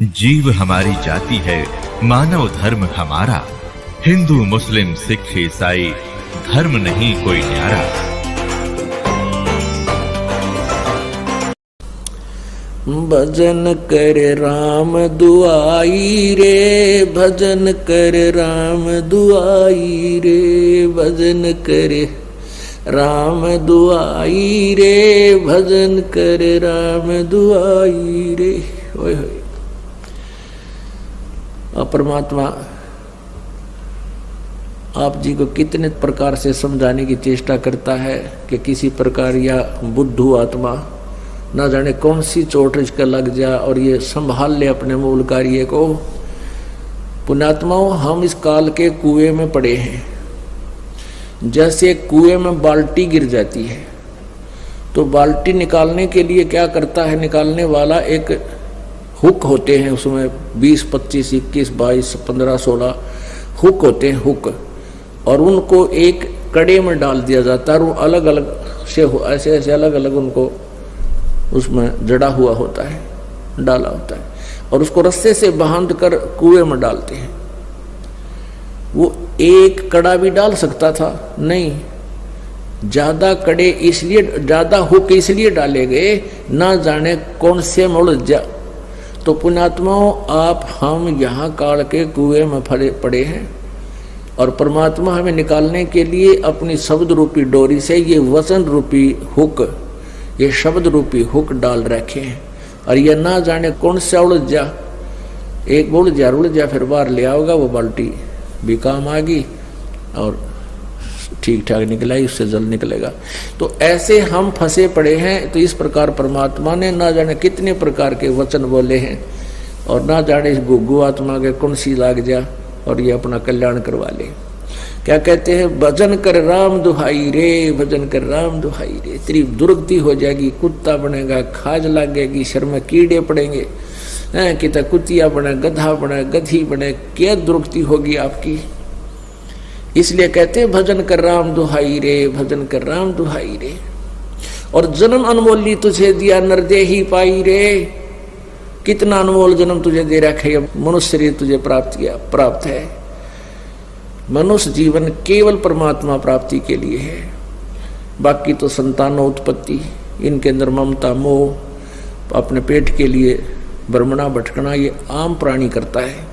जीव हमारी जाति है, मानव धर्म हमारा। हिंदू मुस्लिम सिख ईसाई धर्म नहीं कोई न्यारा। भजन कर राम दुआई रे, भजन कर राम दुआई रे, भजन कर राम दुआई रे, भजन कर राम दुआई रे। ओए होए परमात्मा आप जी को कितने प्रकार से समझाने की चेष्टा करता है कि किसी प्रकार या बुद्धू आत्मा ना जाने कौन सी चोट इसका लग जा और ये संभाल ले अपने मूल कार्य को। पुण्यात्माओं, हम इस काल के कुएं में पड़े हैं। जैसे कुएं में बाल्टी गिर जाती है तो बाल्टी निकालने के लिए क्या करता है निकालने वाला, एक हुक होते हैं उसमें 20, 25, 21, 22, 15, 16 हुक होते हैं, हुक, और उनको एक कड़े में डाल दिया जाता है और वो अलग अलग से ऐसे ऐसे अलग अलग उनको उसमें जड़ा हुआ होता है, डाला होता है, और उसको रस्से से बांध कर कुएं में डालते हैं। वो एक कड़ा भी डाल सकता था, नहीं, ज्यादा कड़े इसलिए, ज्यादा हुक इसलिए डाले गए ना जाने कौन से में उलझ जा। तो पुण्यात्माओं, आप हम यहाँ काल के कुएं में पड़े हैं और परमात्मा हमें निकालने के लिए अपनी शब्द रूपी डोरी से ये वचन रूपी हुक, ये शब्द रूपी हुक डाल रखे हैं। और ये ना जाने कौन सा उलझ जा, एक उलझ जा फिर बाहर ले आओगा, वो बाल्टी भी काम आ गई और ठीक ठाक निकला ही, उससे जल निकलेगा। तो ऐसे हम फंसे पड़े हैं। तो इस प्रकार परमात्मा ने ना जाने कितने प्रकार के वचन बोले हैं और ना जाने इस गुग्गू आत्मा के कौन सी लाग जा और ये अपना कल्याण करवा ले। क्या कहते हैं, भजन कर राम दुहाई रे, भजन कर राम दुहाई रे। तेरी दुर्गति हो जाएगी, कुत्ता बनेगा, खाज लगेगी, शर में कीड़े पड़ेंगे, कितना कुतिया बने, गधा बने, गधी बने, क्या दुर्गति होगी आपकी। इसलिए कहते हैं भजन कर राम दुहाई रे, भजन कर राम दुहाई रे। और जन्म अनमोली तुझे दिया नरदेही पाई रे, कितना अनमोल जन्म तुझे दे रखा है, मनुष्य शरीर तुझे प्राप्त है। मनुष्य जीवन केवल परमात्मा प्राप्ति के लिए है, बाकी तो संतानोत्पत्ति, इनके अंदर ममता मोह, अपने पेट के लिए भ्रमणा भटकना, ये आम प्राणी करता है,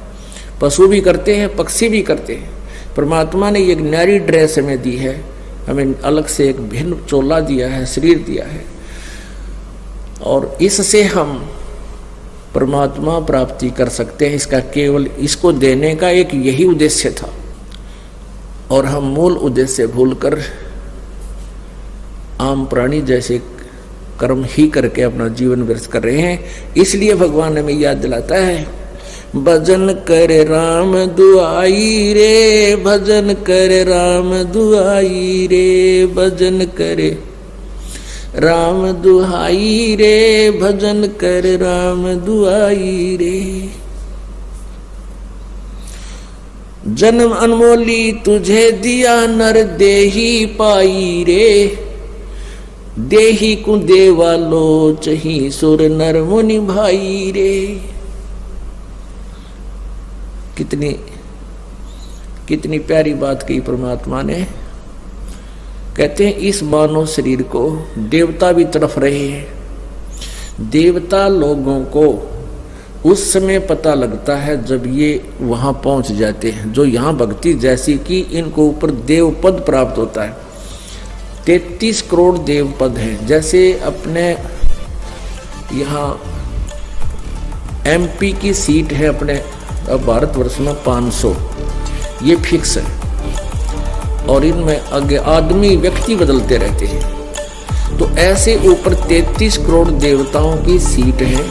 पशु भी करते हैं, पक्षी भी करते हैं। परमात्मा ने एक न्यारी ड्रेस हमें दी है, हमें अलग से एक भिन्न चोला दिया है, शरीर दिया है, और इससे हम परमात्मा प्राप्ति कर सकते हैं। इसका केवल इसको देने का एक यही उद्देश्य था और हम मूल उद्देश्य भूलकर आम प्राणी जैसे कर्म ही करके अपना जीवन व्यर्थ कर रहे हैं। इसलिए भगवान हमें याद दिलाता है, भजन कर राम दुआई रे, भजन कर राम दुआई रे, भजन करे राम दुहाई रे, भजन कर राम दुआई रे। जन्म अनमोली तुझे दिया नर देही पाई रे, देही को देवा लोच ही सुर नर मुनि भाई रे। कितनी प्यारी बात कही परमात्मा ने। कहते हैं इस मानव शरीर को देवता भी तड़फ रहे हैं। देवता लोगों को उस समय पता लगता है जब ये वहां पहुंच जाते हैं, जो यहाँ भक्ति जैसी कि इनको ऊपर देव पद प्राप्त होता है। 33 करोड़ देव पद हैं। जैसे अपने यहाँ MP की सीट है अपने भारतवर्ष में 500, ये फिक्स है, और इनमें आगे आदमी व्यक्ति बदलते रहते हैं। तो ऐसे ऊपर 33 करोड़ देवताओं की सीट है।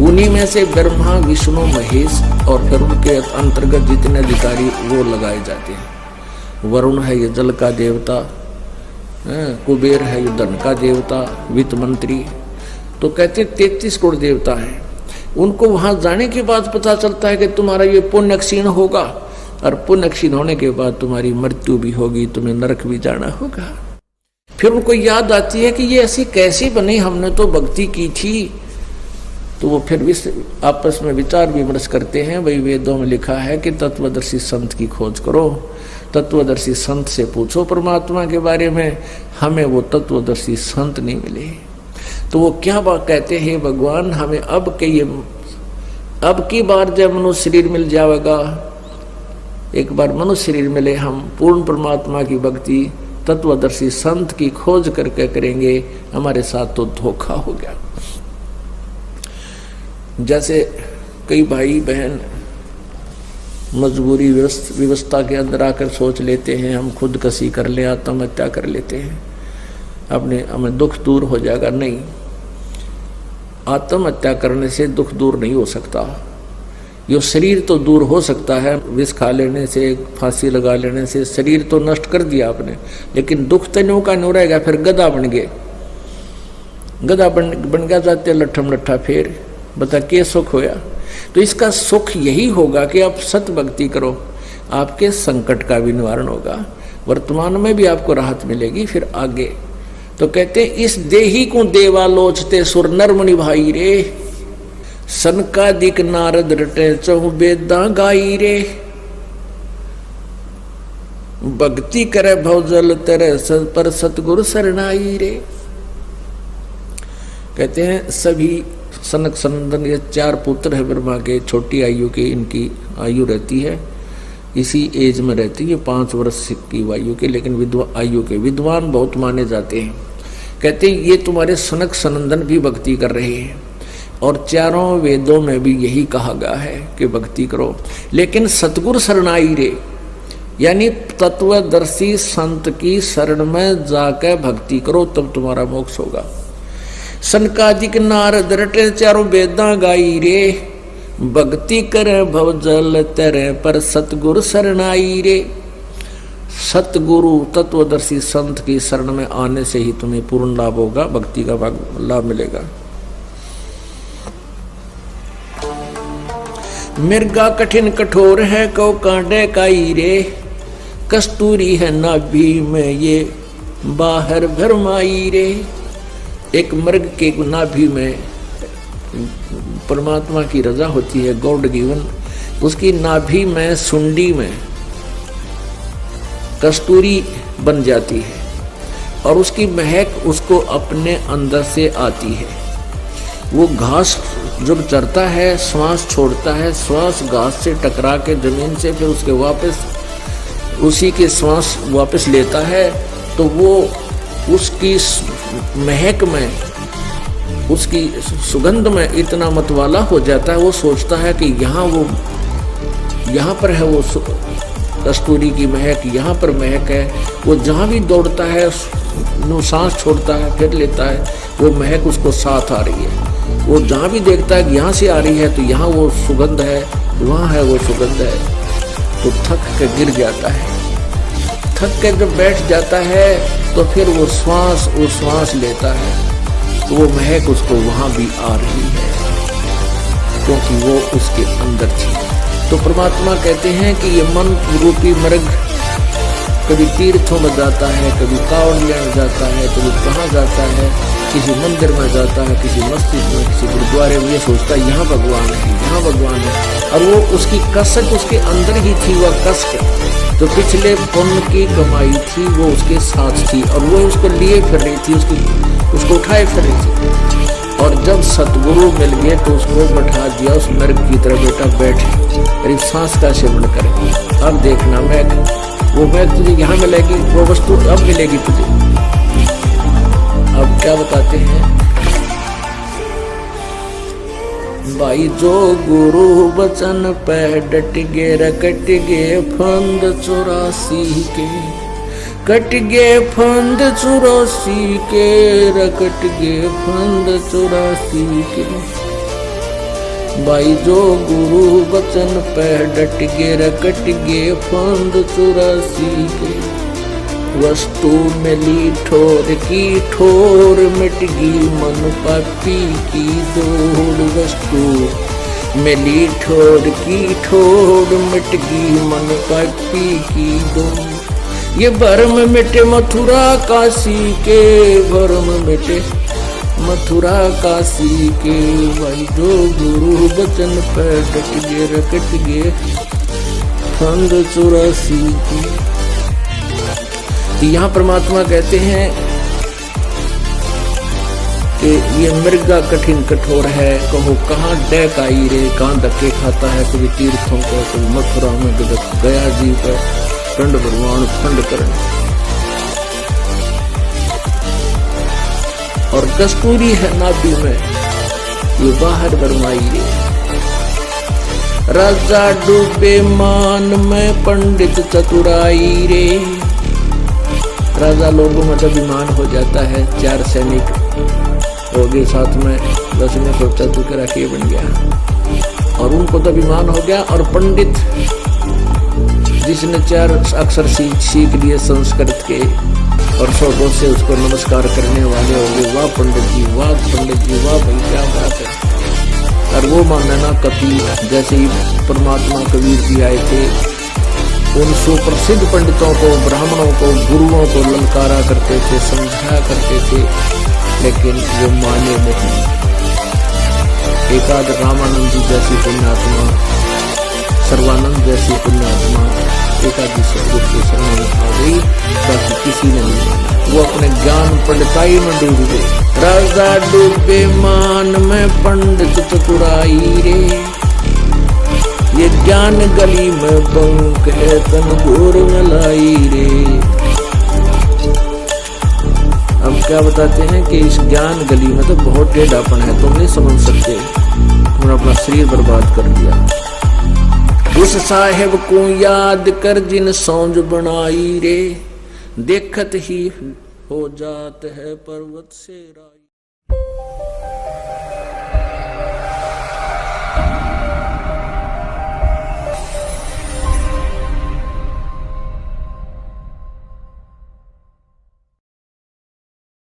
उन्हीं में से ब्रह्मा, विष्णु, महेश और फिर उनके अंतर्गत जितने अधिकारी वो लगाए जाते हैं। वरुण है ये जल का देवता, कुबेर है ये धन का देवता, वित्त मंत्री। तो कहते 33 करोड़ देवता हैं। उनको वहां जाने के बाद पता चलता है कि तुम्हारा ये पुण्य क्षीण होगा, और पुण्य क्षीण होने के बाद तुम्हारी मृत्यु भी होगी, तुम्हें नरक भी जाना होगा। फिर उनको याद आती है कि ये ऐसी कैसी बनी, हमने तो भक्ति की थी, तो वो फिर आपस में विचार विमर्श करते हैं। भाई वेदों में लिखा है कि तत्वदर्शी संत की खोज करो, तत्वदर्शी संत से पूछो परमात्मा के बारे में। हमें वो तत्वदर्शी संत नहीं मिले। तो वो क्या बात कहते हैं, भगवान हमें अब की बार जब मनुष्य शरीर मिल जाएगा, एक बार मनुष्य शरीर मिले, हम पूर्ण परमात्मा की भक्ति तत्वदर्शी संत की खोज करके करेंगे। हमारे साथ तो धोखा हो गया। जैसे कई भाई बहन मजबूरी व्यवस्था के अंदर आकर सोच लेते हैं हम खुदकशी कर ले, आत्महत्या कर लेते हैं, हमें दुख दूर हो जाएगा। नहीं, आत्महत्या करने से दुख दूर नहीं हो सकता। यो शरीर तो दूर हो सकता है, विष खा लेने से, फांसी लगा लेने से शरीर तो नष्ट कर दिया आपने, लेकिन दुख तो न्यू का न्यू रहेगा। फिर गधा बन गए, गधा बन गया जाते लट्ठम लट्ठा, फिर बता के सुख होया। तो इसका सुख यही होगा कि आप सत भक्ति करो, आपके संकट का भी निवारण होगा, वर्तमान में भी आपको राहत मिलेगी। फिर आगे तो कहते इस देही को देवा लोचते सुर नर मुनि भाई रे, सनकादिक नारद रटे चहु वेदा गाई रे, भक्ति करे भवजल तेरे पर सतगुरु शरणाई रे। कहते हैं सभी सनक सनंदन, ये 4 पुत्र है ब्रह्मा के, छोटी आयु के इनकी आयु रहती है, इसी एज में रहती है 5 वर्ष की आयु के, लेकिन आयु के विद्वान बहुत माने जाते हैं। कहते हैं ये तुम्हारे सनक सनंदन भी भक्ति कर रहे हैं, और 4 वेदों में भी यही कहा गया है कि भक्ति करो, लेकिन सतगुरु शरणाई रे, यानी तत्वदर्शी संत की शरण में जाकर भक्ति करो, तब तुम्हारा मोक्ष होगा। सनकादिक नारद रटे 4 वेदा गाई रे, भक्ति करे भवजल तेरे पर सतगुरु शरणाई रे। सतगुरु तत्वदर्शी संत की शरण में आने से ही तुम्हें पूर्ण लाभ होगा, भक्ति का लाभ मिलेगा। मिर्गा कठिन कठोर है कौ कांडे काई रे, कस्तूरी है नाभि में ये बाहर भरमाई रे। एक मृग के नाभि में परमात्मा की रजा होती है, गॉड गिवन, उसकी नाभि में सुंडी में कस्तूरी बन जाती है, और उसकी महक उसको अपने अंदर से आती है। वो घास जब चरता है, श्वास छोड़ता है, श्वास घास से टकरा के जमीन से फिर उसके वापस उसी के श्वास वापस लेता है, तो वो उसकी महक में, उसकी सुगंध में इतना मतवाला हो जाता है, वो सोचता है कि यहाँ पर है वो कस्तूरी की महक, यहाँ पर महक है। वो जहाँ भी दौड़ता है, सांस छोड़ता है, फिर लेता है, वो महक उसको साथ आ रही है। वो जहाँ भी देखता है कि यहाँ से आ रही है, तो यहाँ वो सुगंध है, वहाँ है वो सुगंध है, तो थक के गिर जाता है। थक के जब बैठ जाता है तो फिर वो श्वास लेता है, तो वो महक उसको वहाँ भी आ रही है, क्योंकि वो उसके अंदर थी। तो परमात्मा कहते हैं कि ये मन रूपी मृग कभी तीर्थों में जाता है, कभी कावड़ लेने जाता है, कभी कहाँ जाता है, किसी मंदिर में जाता है, किसी मस्जिद में, किसी गुरुद्वारे में, ये सोचता है यहाँ भगवान है, यहाँ भगवान है, और वो उसकी कसक उसके अंदर ही थी। वह कसक जो पिछले पुण्य की कमाई थी वो उसके साथ थी, और वो उसको लिए फिर रही थी, उसको उठाए फिर रही थी। और जब सतगुरु मिल गए तो उसको बैठा दिया उस मृग की तरह, बेटा बैठ, अरे सांस का सेवन करे, अब देखना वो मैग तुझे यहाँ मिलेगी, वो वस्तु अब मिलेगी तुझे। अब क्या बताते हैं भाई, जो गुरु वचन पे डट गे रकट गे फंद 84 के, कट गे फंद 84 के, रकट गे फंद 84 के। भाई जो गुरु वचन पे डट गे रकट गे फंद 84 के, वस्तु मिली ठोर की ठोर मिट गई मन पापी की दौड़, वस्तु मिली ठोर की ठोर मिट गई मन पापी की दौड़। ये भरम मिटे मथुरा काशी के, भरम मिटे मथुरा काशी के भाई जो गुरु बचन पे डट गए रकट गए फंद 84 की। यहाँ परमात्मा कहते हैं कि ये मृगा कठिन कठोर है, कहो कहाँ डैक आई रे, कहाँ धक्के खाता है, कभी तीर्थों को, कभी मथुरा में, गया जी पर ठंड भगवान ठंड करने। और कस्तूरी है नाभि में, ये बाहर बरमाई रे। राजा डूबे मान में, पंडित चतुराई रे। राजा लोगों में अभिमान हो जाता है, 4 सैनिक हो गए साथ में, 10 ने सोचा तू के राखी बन गया और उनको तो अभिमान हो गया। और पंडित जिसने 4 अक्षर सीख लिए संस्कृत के और शोकों से उसको नमस्कार करने वाले हो गए, वाह पंडित जी, वाह पंडित जी, वाह भाई क्या बात है। और वो मानना कपि जैसे ही परमात्मा कबीर जी आए थे, उन सुप्रसिद्ध पंडितों को, ब्राह्मणों को, गुरुओं को ललकारा करते थे, समझाया करते थे, लेकिन वो माने नहीं। एकाद रामानंद जी जैसी पुण्यात्मा, सर्वानंद जैसी पुण्यात्मा एकादी सदगुरु के शरण में आ गई, बाकी किसी ने नहीं माना। वो अपने ज्ञान पंडिताई में डूब गए। राजा डूबे मान में, पंडित चतुराई रे। ये ज्ञान गली में बंक है, तन घोर में लाई रे। अब क्या बताते हैं कि इस ज्ञान गली में तो बहुत टेढ़ापन है, तुम नहीं समझ सकते, तुमने अपना शरीर बर्बाद कर दिया। उस साहेब को याद कर जिन सौंज बनाई रे, देखत ही हो जात है पर्वत से राय।